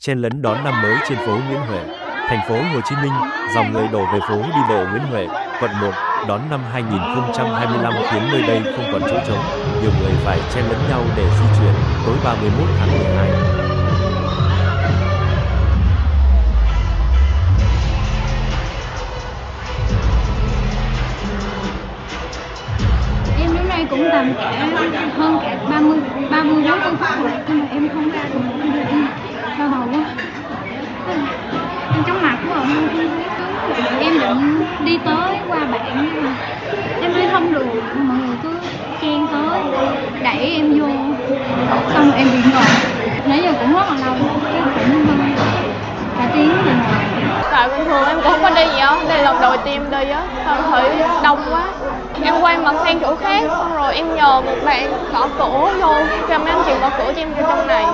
Chen lấn đón năm mới trên phố Nguyễn Huệ, thành phố Hồ Chí Minh, dòng người đổ về phố đi bộ Nguyễn Huệ, quận 1, đón năm 2025 khiến nơi đây không còn chỗ trống, nhiều người phải chen lấn nhau để di chuyển, tối 31 tháng 12. Em đến đây cũng tầm hơn cả 30 40 phút rồi, nhưng mà em không ra được, đau đầu quá, em chóng mặt quá rồi. Em định đi tới qua bạn nhưng mà em nói không được, mọi người cứ chen tới đẩy em vô, xong rồi em bị ngợp. Nãy giờ cũng rất là lâu, cũng hơn cả tiếng rồi. Tại bình thường em cũng không có đi gì á, đây là lần đầu tiên em đi á, xong thấy đông quá. Em quay mặt sang chỗ khác, xong rồi em nhờ một bạn gõ cửa vô, cho mấy anh chị gõ cửa cho em vô trong này.